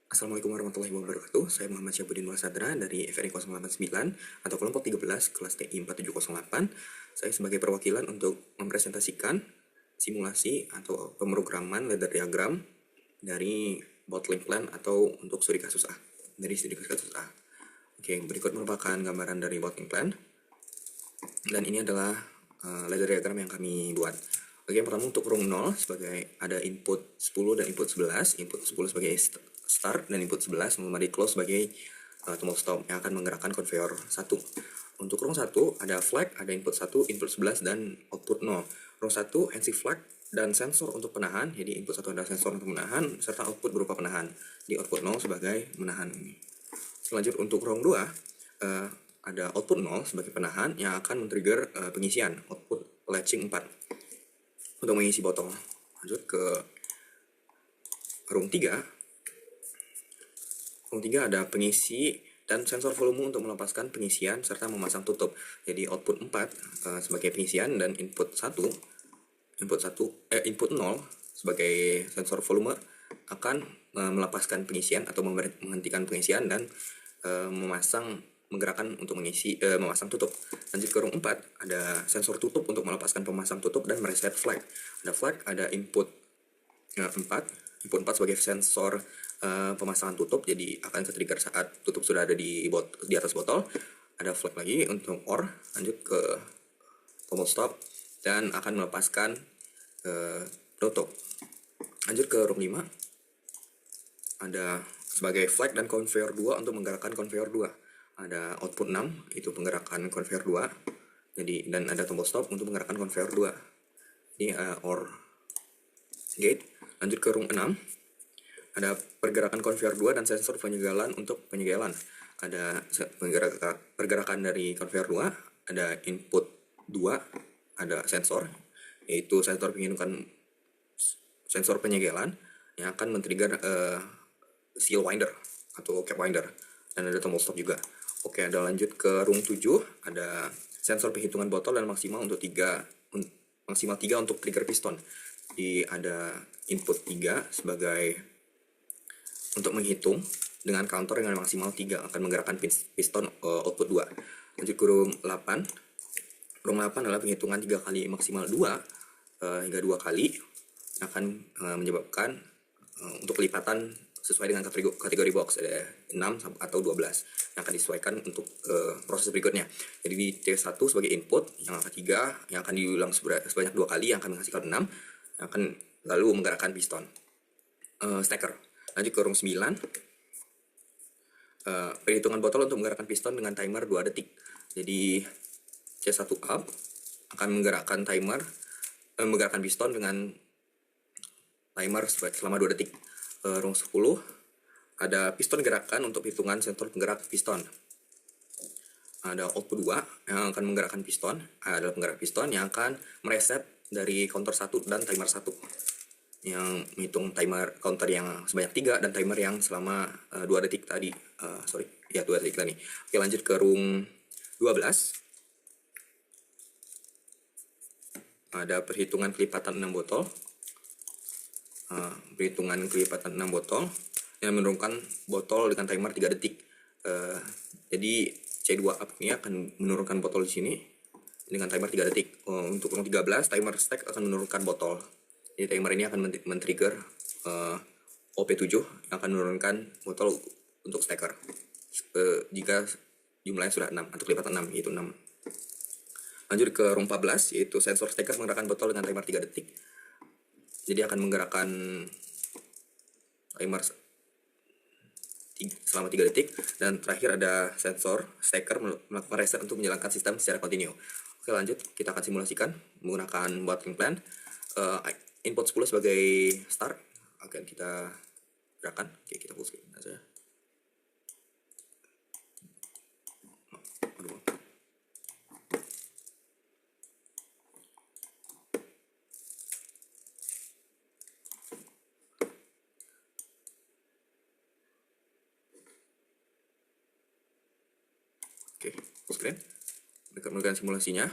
Assalamualaikum warahmatullahi wabarakatuh. Saya Muhammad Syahbudin Wasadra dari FRI 089 atau kelompok 13 kelas TI 4708. Saya sebagai perwakilan untuk mempresentasikan simulasi atau pemrograman ladder diagram dari bottling plan atau untuk studi kasus A. Oke, berikut merupakan gambaran dari bottling plan. Dan ini adalah ladder diagram yang kami buat. Oke, yang pertama untuk rung 0 sebagai ada input 10 dan input 11. Input 10 sebagai start dan input 11 memiliki close sebagai tombol stop yang akan menggerakkan konveyor 1. Untuk rung 1 ada flag, ada input 1, input 11 dan output 0. Rung 1 NC flag dan sensor untuk penahan, jadi input 1 ada sensor untuk menahan serta output berupa penahan. Di output 0 sebagai menahan ini. Selanjut untuk rung 2 ada output 0 sebagai penahan yang akan men-trigger pengisian output latching 4 untuk mengisi botol. Lanjut ke rung 3. Rung 3 ada pengisi dan sensor volume untuk melepaskan pengisian serta memasang tutup. Jadi output 4 sebagai pengisian dan input 0 sebagai sensor volume akan melepaskan pengisian atau menghentikan pengisian dan menggerakkan untuk memasang tutup. Lanjut ke rung 4 ada sensor tutup untuk melepaskan pemasang tutup dan mereset flag. Ada flag, ada input 4 sebagai sensor pemasangan tutup, jadi akan ke-trigger saat tutup sudah ada di atas botol. Ada flag lagi untuk OR. Lanjut ke tombol stop dan akan melepaskan tutup. Lanjut ke rung 5 ada sebagai flag dan conveyor 2 untuk menggerakkan conveyor 2. Ada output 6 itu penggerakan conveyor 2. Jadi dan ada tombol stop untuk menggerakkan conveyor 2. Ini OR gate. Lanjut ke rung 6 ada pergerakan conveyor 2 dan sensor penyegalan untuk penyegalan. Ada pergerakan dari conveyor 2, ada input 2, ada sensor, yaitu sensor penyegalan yang akan men-trigger seal winder atau cap winder, dan ada tombol stop juga. Oke, ada lanjut ke rung 7, ada sensor penghitungan botol dan maksimal 3 untuk trigger piston. Jadi ada input 3 sebagai untuk menghitung dengan counter dengan maksimal 3 akan menggerakkan piston output 2. Lanjut ke rung 8. Rung 8 adalah penghitungan 3 kali maksimal 2 hingga 2 kali akan menyebabkan untuk kelipatan sesuai dengan kategori box, ada 6 atau 12 yang akan disesuaikan untuk proses berikutnya. Jadi di T1 sebagai input, yang angka 3 yang akan diulang sebanyak 2 kali yang akan menghasilkan 6 yang akan lalu menggerakkan piston stacker. Lanjut ke rung 9. Perhitungan botol untuk menggerakkan piston dengan timer 2 detik. Jadi C1 up akan menggerakkan piston dengan timer selama 2 detik. Rung 10 ada piston gerakan untuk hitungan sensor penggerak piston. Ada output 2 yang akan menggerakkan piston, adalah penggerak piston yang akan mereset dari counter 1 dan timer 1 yang menghitung counter yang sebanyak 3 dan timer yang selama 2 detik tadi. 2 detik tadi. Oke, lanjut ke rung 12. Ada perhitungan kelipatan 6 botol. Yang menurunkan botol dengan timer 3 detik. Jadi C2 up ini akan menurunkan botol di sini dengan timer 3 detik. Untuk rung 13 timer stack akan menurunkan botol. Jadi timer ini akan men-trigger OP7 yang akan menurunkan botol untuk stacker jika jumlahnya sudah 6 atau kelipatan 6, yaitu 6. Lanjut ke rung 14, yaitu sensor stacker menggerakkan botol dengan timer 3 detik. Jadi akan menggerakkan timer selama 3 detik. Dan terakhir ada sensor stacker melakukan reset untuk menjalankan sistem secara kontinu. Oke, lanjut kita akan simulasikan menggunakan bottling plan. Input 10 sebagai start akan kita gerakan. Oke, kita full screen aja. Oke, full screen. Mereka melakukan simulasinya.